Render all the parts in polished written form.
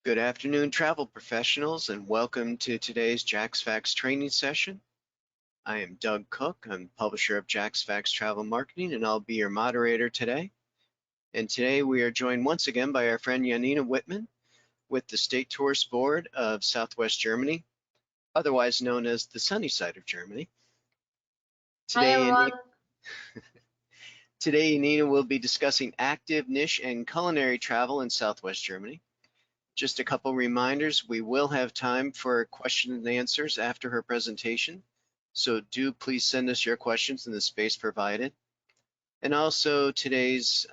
Good afternoon, travel professionals, and welcome to today's Jack's Facts training session. I am Doug Cook. I'm publisher of Jack's Facts Travel Marketing, and I'll be your moderator today. And today we are joined once again by our friend Janina Whitman with the State Tourist Board of Southwest Germany, otherwise known as the sunny side of Germany. Hi, everyone. Today, Janina will be discussing active, niche, and culinary travel in Southwest Germany. Just a couple reminders, we will have time for questions and answers after her presentation, so do please send us your questions in the space provided. And also today's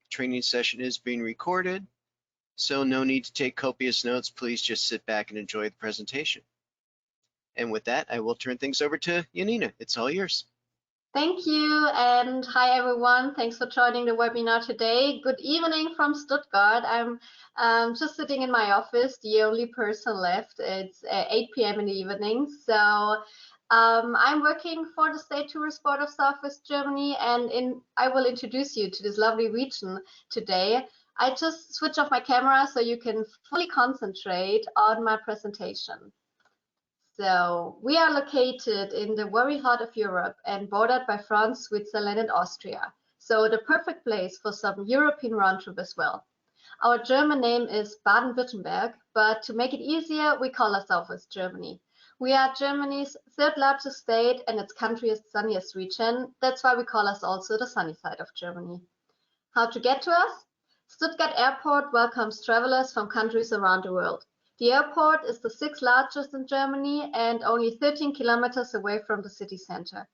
training session is being recorded, so no need to take copious notes. Please just sit back and enjoy the presentation. And with that, I will turn things over to Janina. It's all yours. Thank you, and hi everyone. Thanks for joining the webinar today. Good evening from Stuttgart. I'm just sitting in my office, the only person left. It's 8 p.m. in the evening. So I'm working for the State Tourist Board of Southwest Germany, and I will introduce you to this lovely region today. I just switch off my camera so you can fully concentrate on my presentation. So we are located in the very heart of Europe and bordered by France, Switzerland, and Austria. So the perfect place for some European round trip as well. Our German name is Baden-Württemberg, but to make it easier, we call ourselves Southwest Germany. We are Germany's third largest state and its country's sunniest region. That's why we call us also the sunny side of Germany. How to get to us? Stuttgart Airport welcomes travelers from countries around the world. The airport is the sixth largest in Germany and only 13 kilometers away from the city center.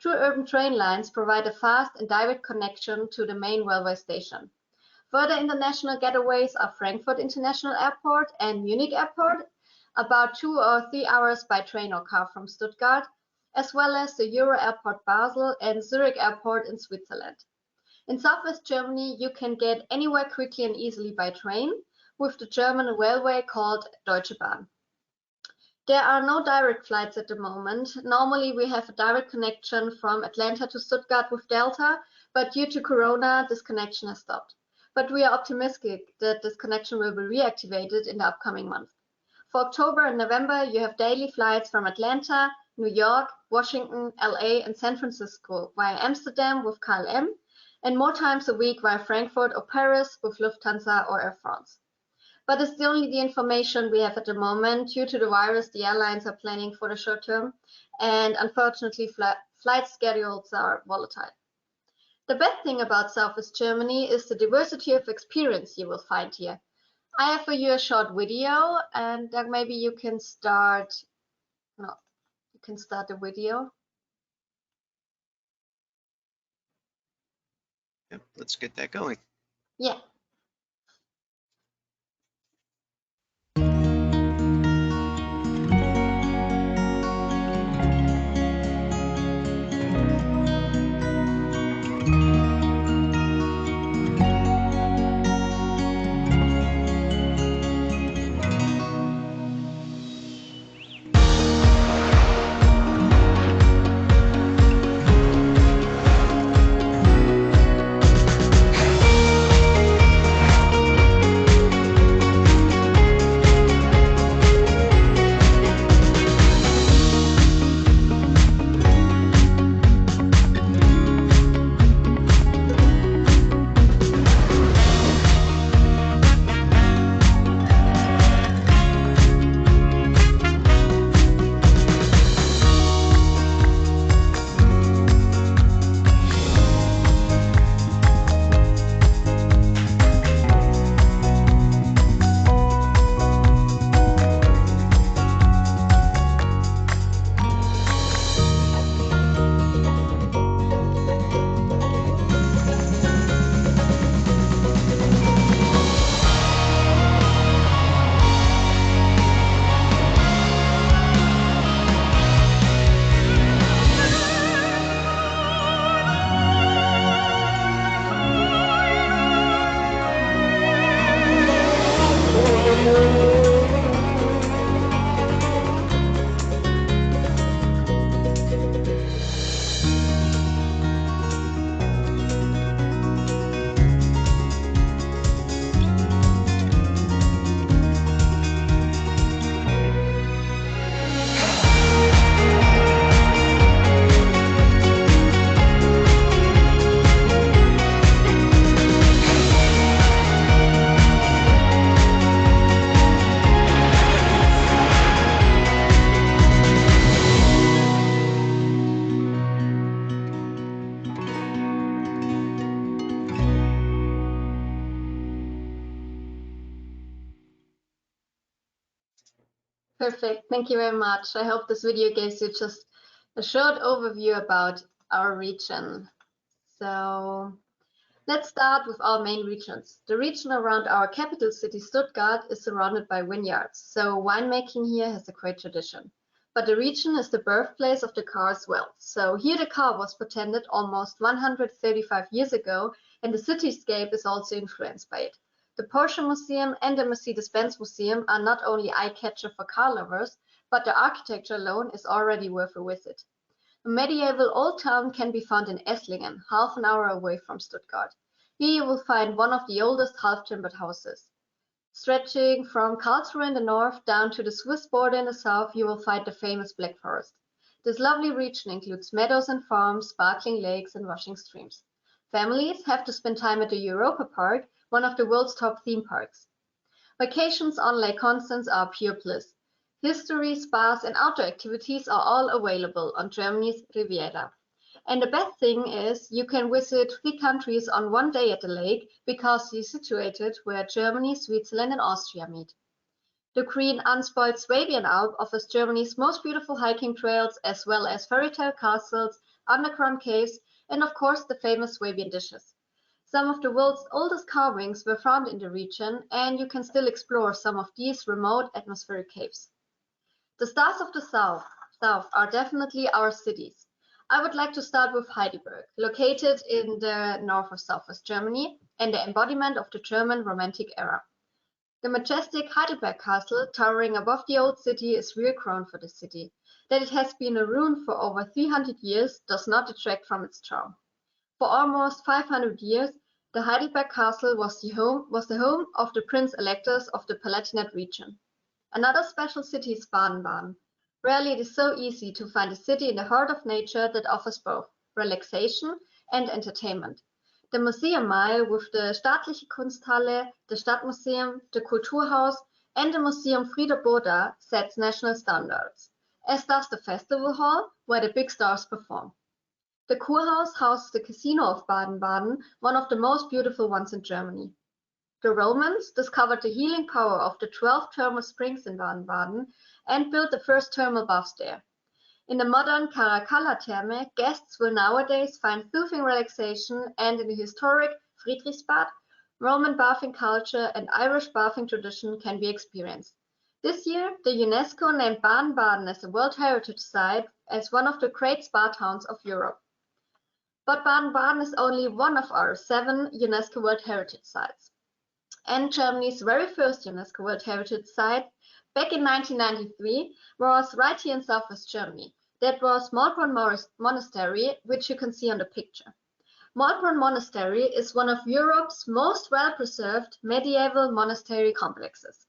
Two urban train lines provide a fast and direct connection to the main railway station. Further international getaways are Frankfurt International Airport and Munich Airport, about 2 or 3 hours by train or car from Stuttgart, as well as the Euro Airport Basel and Zurich Airport in Switzerland. In Southwest Germany, you can get anywhere quickly and easily by train, with the German railway called Deutsche Bahn. There are no direct flights at the moment. Normally we have a direct connection from Atlanta to Stuttgart with Delta, but due to Corona, this connection has stopped. But we are optimistic that this connection will be reactivated in the upcoming months. For October and November, you have daily flights from Atlanta, New York, Washington, LA, and San Francisco via Amsterdam with KLM, and more times a week via Frankfurt or Paris with Lufthansa or Air France. But it's only the information we have at the moment. Due to the virus, the airlines are planning for the short term, and unfortunately, flight schedules are volatile. The best thing about Southwest Germany is the diversity of experience you will find here. I have for you a short video, and Doug, maybe you can start. No, you can start the video. Yep, let's get that going. Yeah. Perfect. Thank you very much. I hope this video gives you just a short overview about our region. So let's start with our main regions. The region around our capital city, Stuttgart, is surrounded by vineyards, so winemaking here has a great tradition. But the region is the birthplace of the car as well. So here the car was patented almost 135 years ago, and the cityscape is also influenced by it. The Porsche Museum and the Mercedes-Benz Museum are not only eye-catcher for car lovers, but the architecture alone is already worth a visit. A medieval old town can be found in Esslingen, half an hour away from Stuttgart. Here you will find one of the oldest half-timbered houses. Stretching from Karlsruhe in the north down to the Swiss border in the south, you will find the famous Black Forest. This lovely region includes meadows and farms, sparkling lakes, and rushing streams. Families have to spend time at the Europa Park, one of the world's top theme parks. Vacations on Lake Constance are pure bliss. History, spas, and outdoor activities are all available on Germany's Riviera. And the best thing is you can visit 3 countries on one day at the lake because it's situated where Germany, Switzerland, and Austria meet. The green, unspoiled Swabian Alp offers Germany's most beautiful hiking trails as well as fairy tale castles, underground caves, and of course the famous Swabian dishes. Some of the world's oldest carvings were found in the region, and you can still explore some of these remote atmospheric caves. The stars of the south are definitely our cities. I would like to start with Heidelberg, located in the north of southwest Germany and the embodiment of the German Romantic era. The majestic Heidelberg Castle, towering above the old city, is real crown for the city. That it has been a ruin for over 300 years does not detract from its charm. For almost 500 years, the Heidelberg Castle was the home of the Prince-Electors of the Palatinate region. Another special city is Baden-Baden. Rarely it is so easy to find a city in the heart of nature that offers both relaxation and entertainment. The Museum Mile with the Staatliche Kunsthalle, the Stadtmuseum, the Kulturhaus, and the Museum Frieder Botha sets national standards, as does the Festival Hall, where the big stars perform. The Kurhaus houses the Casino of Baden-Baden, one of the most beautiful ones in Germany. The Romans discovered the healing power of the 12 thermal springs in Baden-Baden and built the first thermal baths there. In the modern Caracalla Therme, guests will nowadays find soothing relaxation, and in the historic Friedrichsbad, Roman bathing culture and Irish bathing tradition can be experienced. This year, the UNESCO named Baden-Baden as a World Heritage Site as one of the great spa towns of Europe. But Baden-Baden is only one of our 7 UNESCO World Heritage Sites. And Germany's very first UNESCO World Heritage Site, back in 1993, was right here in southwest Germany. That was Maulbronn Monastery, which you can see on the picture. Maulbronn Monastery is one of Europe's most well-preserved medieval monastery complexes.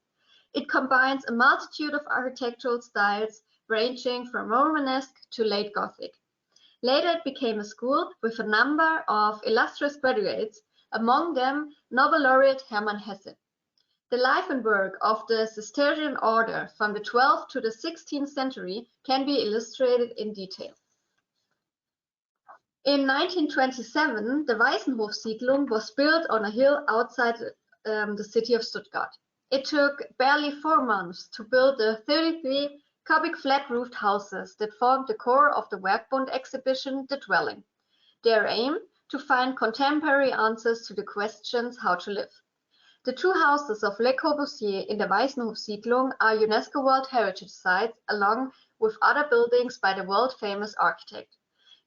It combines a multitude of architectural styles ranging from Romanesque to late Gothic. Later it became a school with a number of illustrious graduates, among them Nobel laureate Hermann Hesse. The life and work of the Cistercian order from the 12th to the 16th century can be illustrated in detail. In 1927, the Waisenhof-Siedlung was built on a hill outside the city of Stuttgart. It took barely 4 months to build the 33 cubic flat-roofed houses that formed the core of the Werkbund exhibition, The Dwelling. Their aim? To find contemporary answers to the questions how to live. The 2 houses of Le Corbusier in the Waisenhof-Siedlung are UNESCO World Heritage Sites, along with other buildings by the world-famous architect.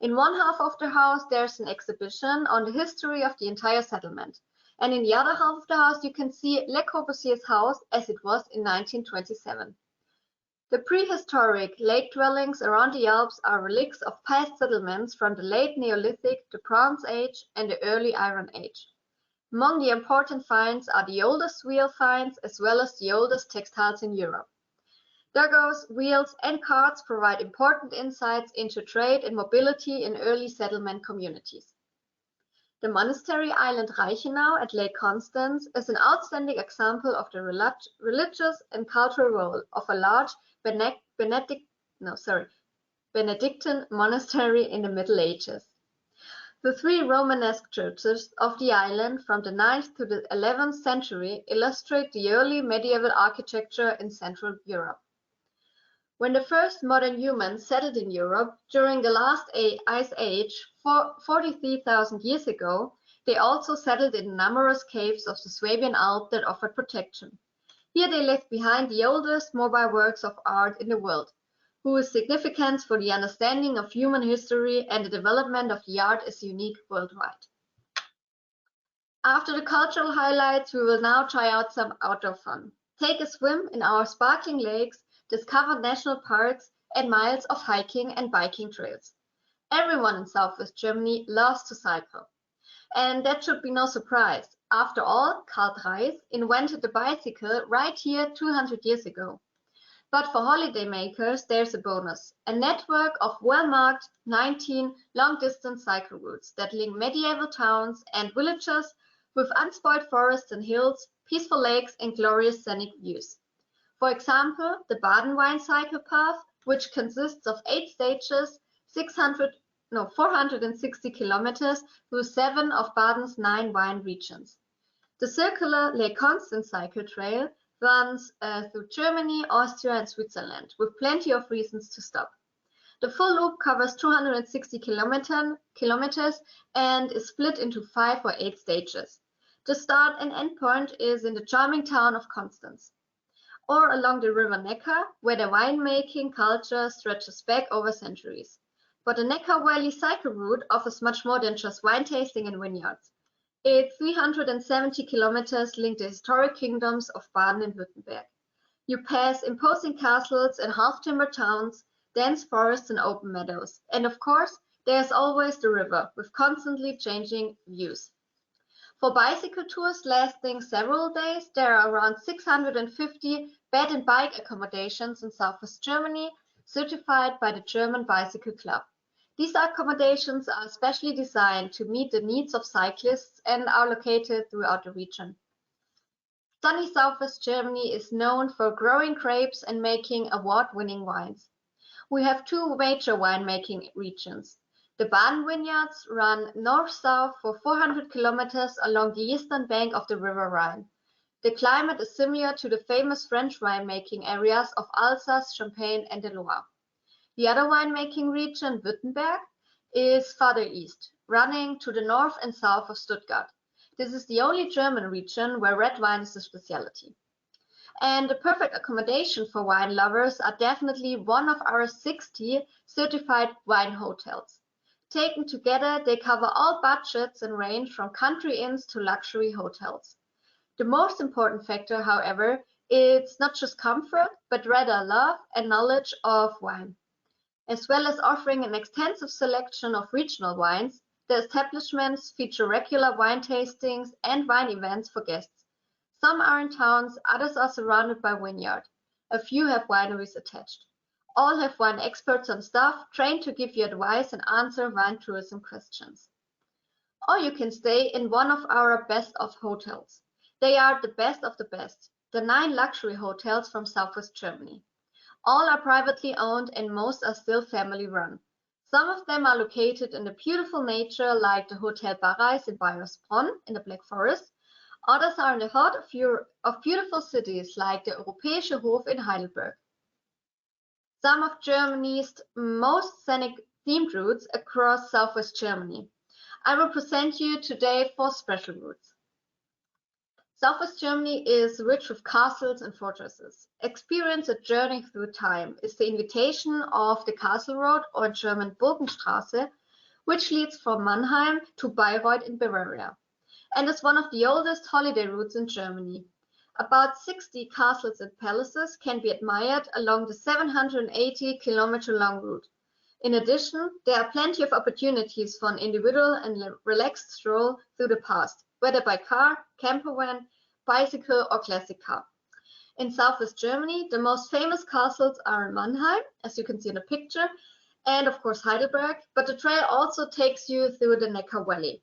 In one half of the house, there's an exhibition on the history of the entire settlement. And in the other half of the house, you can see Le Corbusier's house as it was in 1927. The prehistoric lake dwellings around the Alps are relics of past settlements from the late Neolithic, the Bronze Age, and the early Iron Age. Among the important finds are the oldest wheel finds as well as the oldest textiles in Europe. Dugouts, wheels, and carts provide important insights into trade and mobility in early settlement communities. The monastery island Reichenau at Lake Constance is an outstanding example of the religious and cultural role of a large Benedictine monastery in the Middle Ages. The 3 Romanesque churches of the island from the 9th to the 11th century illustrate the early medieval architecture in Central Europe. When the first modern humans settled in Europe during the last ice age 43,000 years ago, they also settled in numerous caves of the Swabian Alps that offered protection. Here they left behind the oldest mobile works of art in the world, whose significance for the understanding of human history and the development of the art is unique worldwide. After the cultural highlights, we will now try out some outdoor fun. Take a swim in our sparkling lakes, discover national parks, and miles of hiking and biking trails. Everyone in Southwest Germany loves to cycle. And that should be no surprise. After all, Karl Dreis invented the bicycle right here 200 years ago. But for holidaymakers, there's a bonus, a network of well-marked 19 long-distance cycle routes that link medieval towns and villages with unspoiled forests and hills, peaceful lakes, and glorious scenic views. For example, the Baden-Wine cycle path, which consists of 8 stages, 460 kilometers through 7 of Baden's 9 wine regions. The circular Lake Constance cycle trail runs through Germany, Austria, and Switzerland, with plenty of reasons to stop. The full loop covers 260 kilometers and is split into 5 or 8 stages. The start and end point is in the charming town of Constance, or along the river Neckar, where the winemaking culture stretches back over centuries. But the Neckar Valley cycle route offers much more than just wine tasting and vineyards. Its 370 kilometers link the historic kingdoms of Baden and Württemberg. You pass imposing castles and half-timbered towns, dense forests and open meadows. And of course, there's always the river, with constantly changing views. For bicycle tours lasting several days, there are around 650 bed and bike accommodations in Southwest Germany, certified by the German Bicycle Club. These accommodations are specially designed to meet the needs of cyclists and are located throughout the region. Sunny Southwest Germany is known for growing grapes and making award-winning wines. We have 2 major winemaking regions. The Baden vineyards run north-south for 400 kilometers along the eastern bank of the River Rhine. The climate is similar to the famous French winemaking areas of Alsace, Champagne, and the Loire. The other winemaking region, Württemberg, is farther east, running to the north and south of Stuttgart. This is the only German region where red wine is a specialty. And the perfect accommodation for wine lovers are definitely one of our 60 certified wine hotels. Taken together, they cover all budgets and range from country inns to luxury hotels. The most important factor, however, is not just comfort, but rather love and knowledge of wine. As well as offering an extensive selection of regional wines, the establishments feature regular wine tastings and wine events for guests. Some are in towns, others are surrounded by vineyard. A few have wineries attached. All have wine experts on staff, trained to give you advice and answer wine tourism questions. Or you can stay in one of our best of hotels. They are the best of the best, the 9 luxury hotels from Southwest Germany. All are privately owned and most are still family run. Some of them are located in the beautiful nature, like the Hotel Barreis in Bayersbronn in the Black Forest. Others are in the heart of beautiful cities like the Europäische Hof in Heidelberg. Some of Germany's most scenic themed routes across Southwest Germany. I will present you today 4 special routes. Southwest Germany is rich with castles and fortresses. Experience a journey through time is the invitation of the Castle Road, or German Burgenstraße, which leads from Mannheim to Bayreuth in Bavaria, and is one of the oldest holiday routes in Germany. About 60 castles and palaces can be admired along the 780-kilometer-long route. In addition, there are plenty of opportunities for an individual and relaxed stroll through the past, whether by car, camper van, bicycle, or classic car. In Southwest Germany, the most famous castles are in Mannheim, as you can see in the picture, and of course Heidelberg, but the trail also takes you through the Neckar Valley.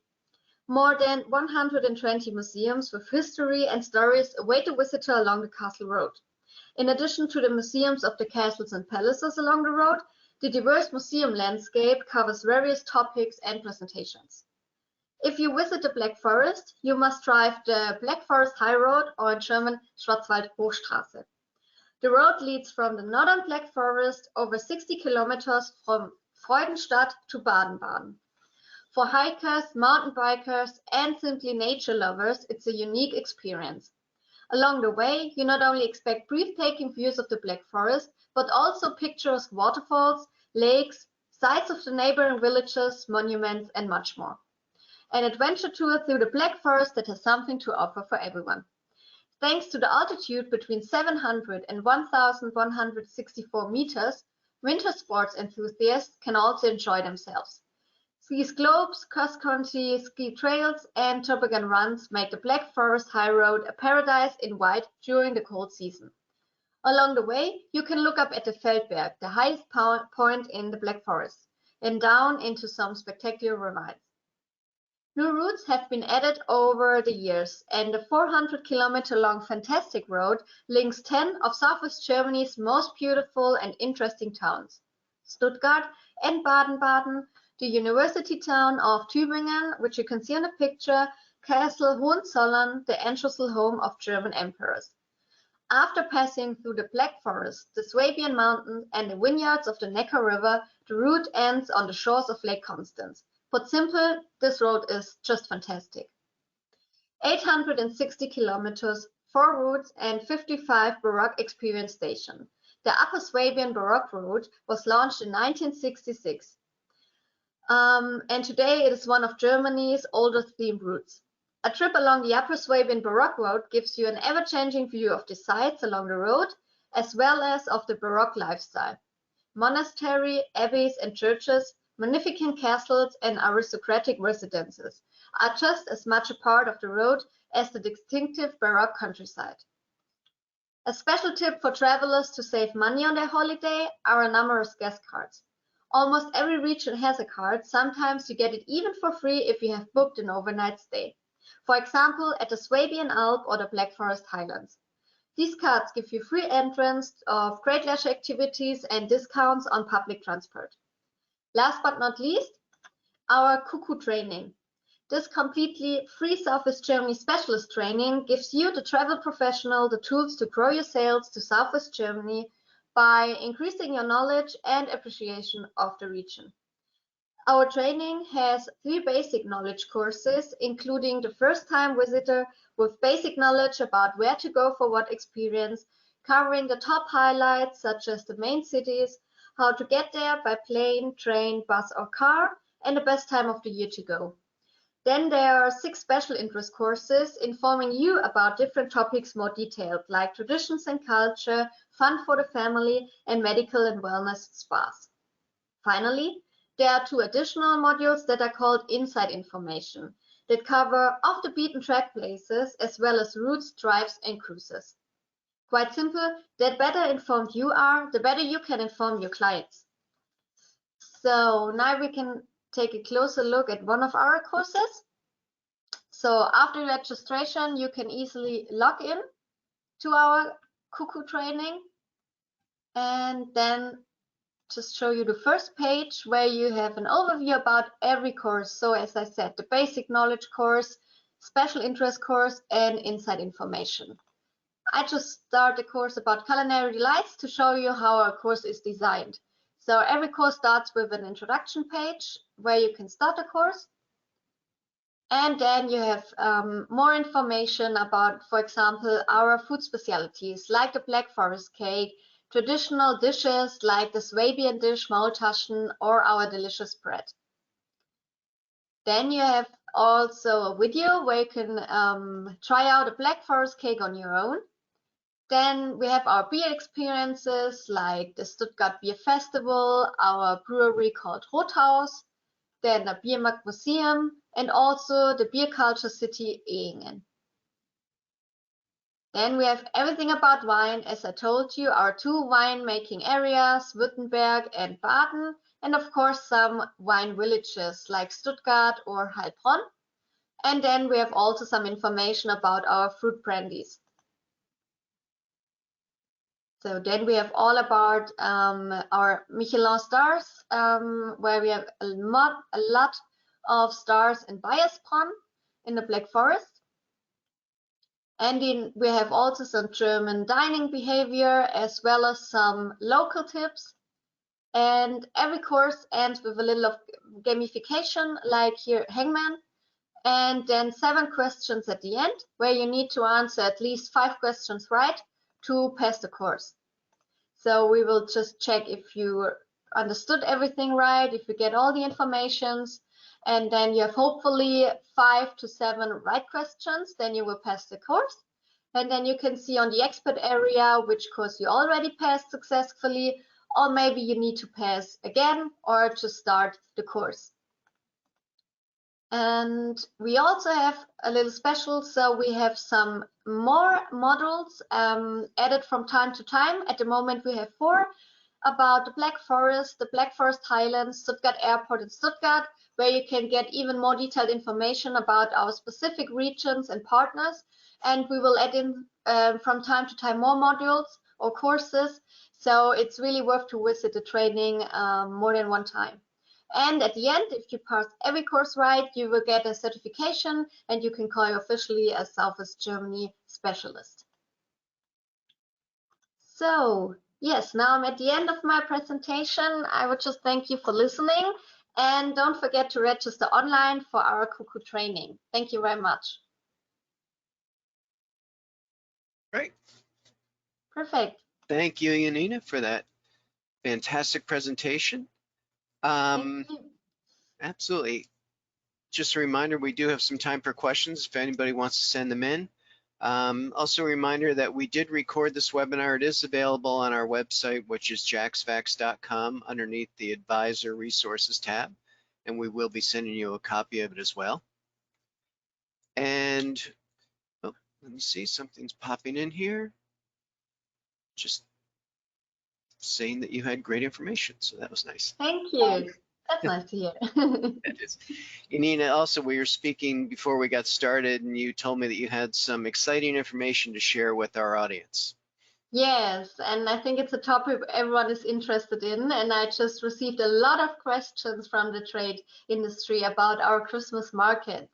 More than 120 museums with history and stories await the visitor along the Castle Road. In addition to the museums of the castles and palaces along the road, the diverse museum landscape covers various topics and presentations. If you visit the Black Forest, you must drive the Black Forest High Road, or in German Schwarzwald Hochstraße. The road leads from the northern Black Forest over 60 kilometers from Freudenstadt to Baden-Baden. For hikers, mountain bikers, and simply nature lovers, it's a unique experience. Along the way, you not only expect breathtaking views of the Black Forest, but also picturesque waterfalls, lakes, sites of the neighboring villages, monuments, and much more. An adventure tour through the Black Forest that has something to offer for everyone. Thanks to the altitude between 700 and 1,164 meters, winter sports enthusiasts can also enjoy themselves. Ski slopes, cross-country ski trails, and toboggan runs make the Black Forest High Road a paradise in white during the cold season. Along the way, you can look up at the Feldberg, the highest point in the Black Forest, and down into some spectacular ravines. New routes have been added over the years, and the 400-kilometer-long Fantastic Road links 10 of Southwest Germany's most beautiful and interesting towns: Stuttgart and Baden-Baden, the university town of Tübingen, which you can see in the picture, Castle Hohenzollern, the ancestral home of German emperors. After passing through the Black Forest, the Swabian Mountains, and the vineyards of the Neckar River, the route ends on the shores of Lake Constance. Put simple, this road is just fantastic. 860 kilometers, 4 routes, and 55 Baroque experience stations. The Upper Swabian Baroque Route was launched in 1966. And today it is one of Germany's oldest themed routes. A trip along the Upper Swabian Baroque Road gives you an ever-changing view of the sites along the road, as well as of the Baroque lifestyle. Monastery, abbeys, and churches, magnificent castles, and aristocratic residences are just as much a part of the road as the distinctive Baroque countryside. A special tip for travelers to save money on their holiday are numerous guest cards. Almost every region has a card. Sometimes you get it even for free if you have booked an overnight stay. For example, at the Swabian Alp or the Black Forest Highlands. These cards give you free entrance of great leisure activities and discounts on public transport. Last but not least, our Cuckoo training. This completely free Southwest Germany specialist training gives you, the travel professional, the tools to grow your sales to Southwest Germany by increasing your knowledge and appreciation of the region. Our training has 3 basic knowledge courses, including the first-time visitor with basic knowledge about where to go for what experience, covering the top highlights such as the main cities, how to get there by plane, train, bus, or car, and the best time of the year to go. Then there are 6 special interest courses informing you about different topics more detailed, like traditions and culture, fun for the family, and medical and wellness spas. Finally, there are 2 additional modules that are called Inside Information that cover off the beaten track places as well as routes, drives, and cruises. Quite simple, the better informed you are, the better you can inform your clients. So now we can take a closer look at one of our courses. So after registration, you can easily log in to our Cuckoo training and then just show you the first page where you have an overview about every course. So as I said, the basic knowledge course, special interest course, and inside information. I just start a course about culinary delights to show you how our course is designed. So every course starts with an introduction page where you can start a course. And then you have more information about, for example, our food specialties like the Black Forest cake, traditional dishes like the Swabian dish, Maultaschen, or our delicious bread. Then you have also a video where you can try out a Black Forest cake on your own. Then we have our beer experiences like the Stuttgart Beer Festival, our brewery called Rothaus, then the Biermarkt Museum, and also the beer culture city Ehingen. Then we have everything about wine, as I told you, our 2 winemaking areas, Württemberg and Baden, and of course some wine villages like Stuttgart or Heilbronn. And then we have also some information about our fruit brandies. So then we have all about our Michelin stars, where we have a lot of stars in Bayersbronn in the Black Forest. And we have also some German dining behavior as well as some local tips. And every course ends with a little of gamification, like here Hangman, and then 7 questions at the end, where you need to answer at least 5 questions right to pass the course. So we will just check if you understood everything right, if you get all the informations, and then you have hopefully 5 to 7 right questions, then you will pass the course. And then you can see on the expert area which course you already passed successfully, or maybe you need to pass again or to start the course. And we also have a little special, so we have some more modules added from time to time. At the moment we have 4 about the Black Forest, the Black Forest Highlands, Stuttgart Airport in Stuttgart, where you can get even more detailed information about our specific regions and partners. And we will add in from time to time more modules or courses. So it's really worth to visit the training more than one time. And at the end, if you pass every course right, you will get a certification and you can call you officially a Southwest Germany specialist. So yes, now I'm at the end of my presentation. I would just thank you for listening, and don't forget to register online for our Cuckoo training. Thank you very much. Great. Perfect. Thank you, Janina, for that fantastic presentation. Thank you. Absolutely. Just a reminder, we do have some time for questions if anybody wants to send them in. Also a reminder that we did record this webinar. It is available on our website, which is jaxfax.com, underneath the Advisor Resources tab, and we will be sending you a copy of it as well. And oh, let me see, something's popping in here. Just saying that you had great information, so that was nice. Thank you. That's nice to hear. That is. Janina, also, we were speaking before we got started, and you told me that you had some exciting information to share with our audience. Yes, and I think it's a topic everyone is interested in, and I just received a lot of questions from the trade industry about our Christmas markets.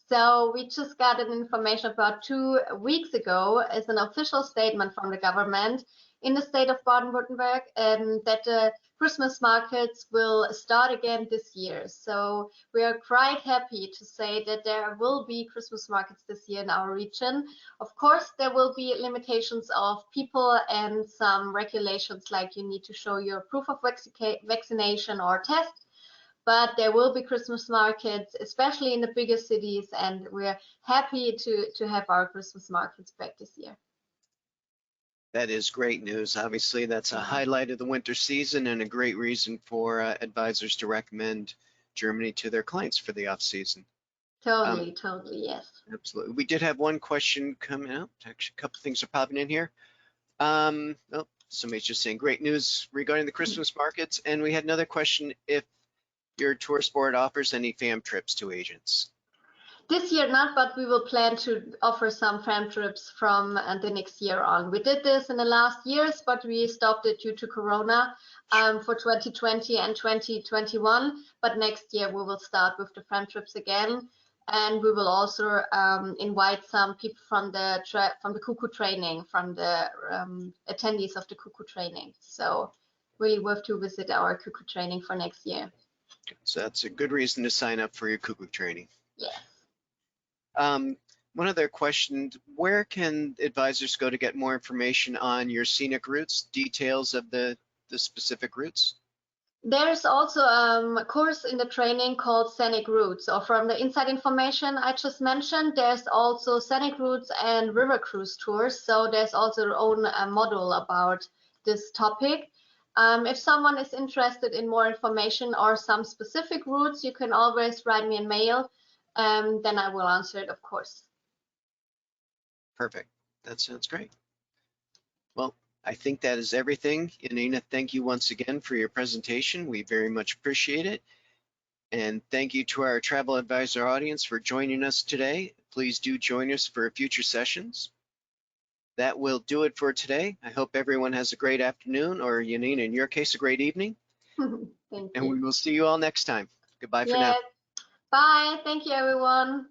So we just got an information about 2 weeks ago as an official statement from the government in the state of Baden-Württemberg that the Christmas markets will start again this year. So we are quite happy to say that there will be Christmas markets this year in our region. Of course, there will be limitations of people and some regulations, like you need to show your proof of vaccination or test. But there will be Christmas markets, especially in the bigger cities, and we're happy to have our Christmas markets back this year. That is great news. Obviously, that's a highlight of the winter season and a great reason for advisors to recommend Germany to their clients for the off season. Totally, yes. Absolutely. We did have one question coming out. Actually, a couple things are popping in here. Oh, somebody's just saying great news regarding the Christmas markets. And we had another question, if your tourist board offers any FAM trips to agents. This year not, but we will plan to offer some FAM trips from the next year on. We did this in the last years, but we stopped it due to Corona for 2020 and 2021. But next year we will start with the FAM trips again, and we will also invite some people from the Cuckoo training, from the attendees of the Cuckoo training. So really worth to visit our Cuckoo training for next year. So that's a good reason to sign up for your Cuckoo training. Yes. One other question, where can advisors go to get more information on your scenic routes, details of the specific routes? There's also a course in the training called Scenic Routes, or from the inside information I just mentioned, there's also Scenic Routes and River Cruise Tours. So there's also their own module about this topic. If someone is interested in more information or some specific routes, you can always write me a mail. Then I will answer it, of course. Perfect. That sounds great. Well, I think that is everything. Janina, thank you once again for your presentation. We very much appreciate it. And thank you to our travel advisor audience for joining us today. Please do join us for future sessions. That will do it for today. I hope everyone has a great afternoon, or Janina, in your case, a great evening. Thank you. And we will see you all next time. Goodbye for now. Bye. Thank you, everyone.